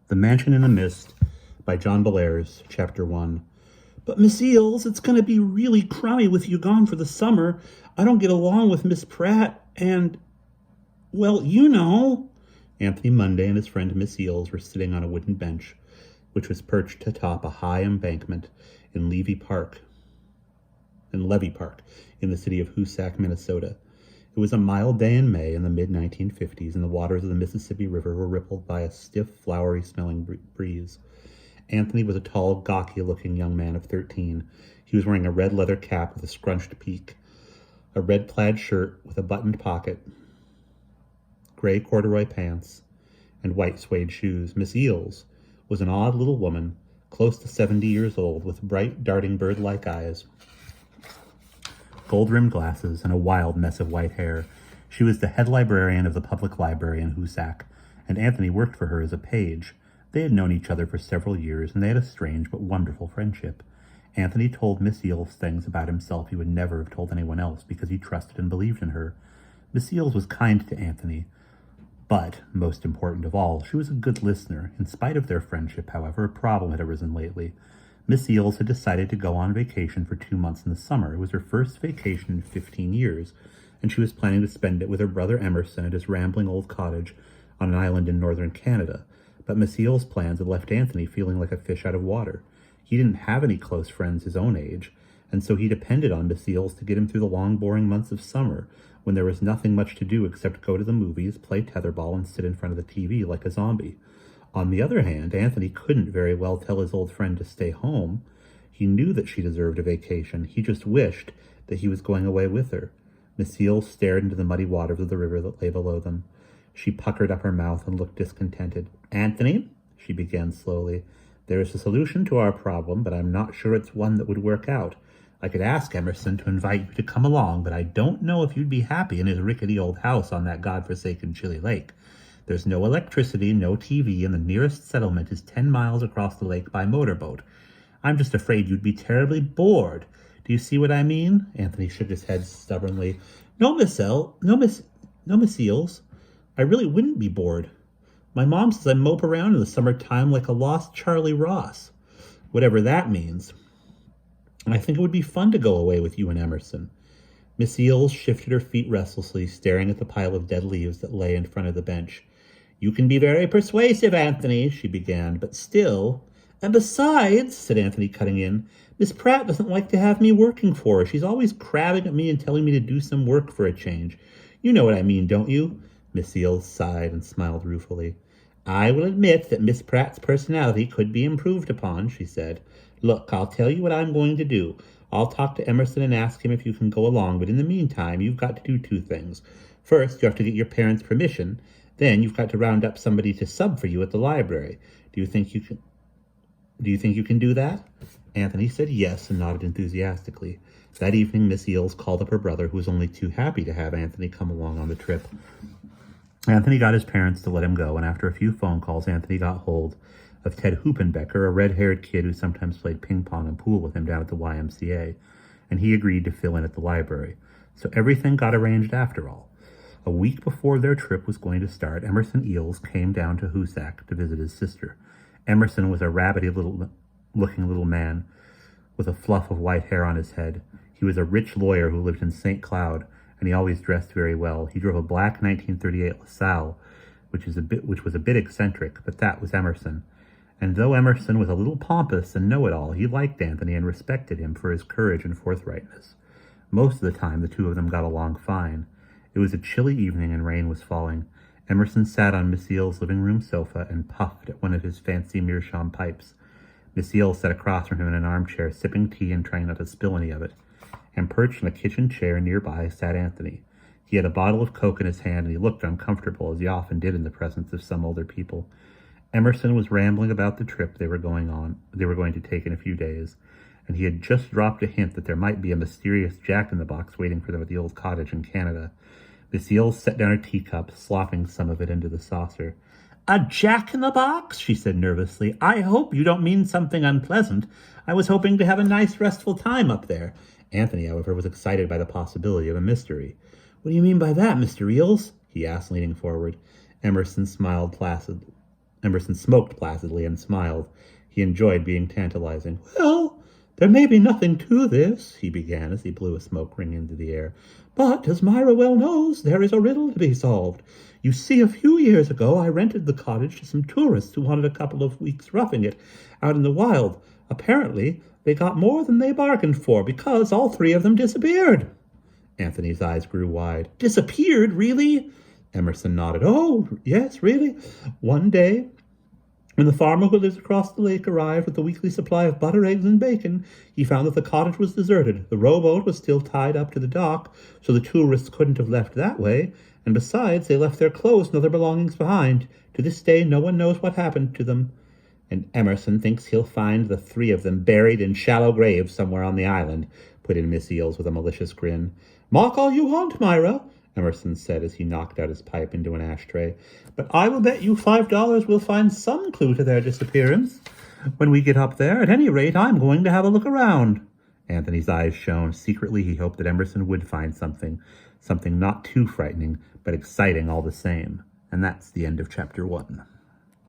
The Mansion in the Mist by John Bellairs, Chapter 1. But Miss Eels, it's going to be really crummy with you gone for the summer. I don't get along with Miss Pratt and, well, you know. Anthony Munday and his friend Miss Eels were sitting on a wooden bench, which was perched atop a high embankment in Levy Park, in the city of Hoosac, Minnesota. It was a mild day in May in the mid-1950s, and the waters of the Mississippi River were rippled by a stiff, flowery-smelling breeze. Anthony was a tall, gawky-looking young man of 13. He was wearing a red leather cap with a scrunched peak, a red plaid shirt with a buttoned pocket, gray corduroy pants, and white suede shoes. Miss Eels was an odd little woman, close to 70 years old, with bright, darting bird-like eyes, gold-rimmed glasses, and a wild mess of white hair. She was the head librarian of the public library in Hoosac, and Anthony worked for her as a page. They had known each other for several years, and they had a strange but wonderful friendship. Anthony told Miss Eels things about himself he would never have told anyone else because he trusted and believed in her. Miss Eels was kind to Anthony, but, most important of all, she was a good listener. In spite of their friendship, however, a problem had arisen lately. Miss Eels had decided to go on vacation for 2 months in the summer. It was her first vacation in 15 years, and she was planning to spend it with her brother Emerson at his rambling old cottage on an island in northern Canada. But Miss Eels' plans had left Anthony feeling like a fish out of water. He didn't have any close friends his own age, and so he depended on Miss Eels to get him through the long, boring months of summer, when there was nothing much to do except go to the movies, play tetherball, and sit in front of the TV like a zombie. On the other hand, Anthony couldn't very well tell his old friend to stay home. He knew that she deserved a vacation. He just wished that he was going away with her. Miss Eels stared into the muddy waters of the river that lay below them. She puckered up her mouth and looked discontented. "Anthony," she began slowly, "there is a solution to our problem, but I'm not sure it's one that would work out. I could ask Emerson to invite you to come along, but I don't know if you'd be happy in his rickety old house on that godforsaken Chili Lake. There's no electricity, no TV, and the nearest settlement is 10 miles across the lake by motorboat. I'm just afraid you'd be terribly bored. Do you see what I mean?" Anthony shook his head stubbornly. No, Miss Eels. I really wouldn't be bored. My mom says I mope around in the summertime like a lost Charlie Ross, whatever that means. I think it would be fun to go away with you and Emerson." Miss Eels shifted her feet restlessly, staring at the pile of dead leaves that lay in front of the bench. "You can be very persuasive, Anthony," she began, "but still—" "And besides," said Anthony, cutting in, "Miss Pratt doesn't like to have me working for her. She's always crabbing at me and telling me to do some work for a change. You know what I mean, don't you?" Miss Eels sighed and smiled ruefully. "I will admit that Miss Pratt's personality could be improved upon," she said. "Look, I'll tell you what I'm going to do. I'll talk to Emerson and ask him if you can go along, but in the meantime, you've got to do 2 things. First, you have to get your parents' permission. Then you've got to round up somebody to sub for you at the library. Do you think you can do that?" Anthony said yes and nodded enthusiastically. That evening, Miss Eels called up her brother, who was only too happy to have Anthony come along on the trip. Anthony got his parents to let him go, and after a few phone calls, Anthony got hold of Ted Hoopenbecker, a red-haired kid who sometimes played ping-pong and pool with him down at the YMCA, and he agreed to fill in at the library. So everything got arranged after all. A week before their trip was going to start, Emerson Eels came down to Hoosac to visit his sister. Emerson was a rabbity-looking little man with a fluff of white hair on his head. He was a rich lawyer who lived in St. Cloud, and he always dressed very well. He drove a black 1938 LaSalle, which was a bit eccentric, but that was Emerson. And though Emerson was a little pompous and know-it-all, he liked Anthony and respected him for his courage and forthrightness. Most of the time, the two of them got along fine. It was a chilly evening and rain was falling. Emerson sat on Miss Eels' living room sofa and puffed at one of his fancy meerschaum pipes. Miss Eels sat across from him in an armchair, sipping tea and trying not to spill any of it. And perched in a kitchen chair nearby sat Anthony. He had a bottle of Coke in his hand, and he looked uncomfortable, as he often did in the presence of some older people. Emerson was rambling about the trip they were going to take in a few days, and he had just dropped a hint that there might be a mysterious jack-in-the-box waiting for them at the old cottage in Canada. Miss Eels set down her teacup, slopping some of it into the saucer. "A jack-in-the-box?" she said nervously. "I hope you don't mean something unpleasant. I was hoping to have a nice, restful time up there." Anthony, however, was excited by the possibility of a mystery. "What do you mean by that, Mr. Eels?" he asked, leaning forward. Emerson smiled placidly. Emerson smoked placidly and smiled. He enjoyed being tantalizing. "Well, there may be nothing to this," he began as he blew a smoke ring into the air. "But, as Myra well knows, there is a riddle to be solved. You see, a few years ago I rented the cottage to some tourists who wanted a couple of weeks roughing it out in the wild. Apparently, they got more than they bargained for because all three of them disappeared." Anthony's eyes grew wide. "Disappeared? Really?" Emerson nodded. "Oh, yes, really. One day, when the farmer who lives across the lake arrived with the weekly supply of butter, eggs, and bacon, he found that the cottage was deserted. The rowboat was still tied up to the dock, so the tourists couldn't have left that way, and besides, they left their clothes and other belongings behind. To this day, no one knows what happened to them. And Emerson thinks he'll find the three of them buried in shallow graves somewhere on the island," put in Miss Eels with a malicious grin. "Mock all you want, Myra," Emerson said as he knocked out his pipe into an ashtray, "but I will bet you $5 we'll find some clue to their disappearance. When we get up there, at any rate, I'm going to have a look around." Anthony's eyes shone. Secretly, he hoped that Emerson would find something not too frightening, but exciting all the same. And that's the end of chapter 1.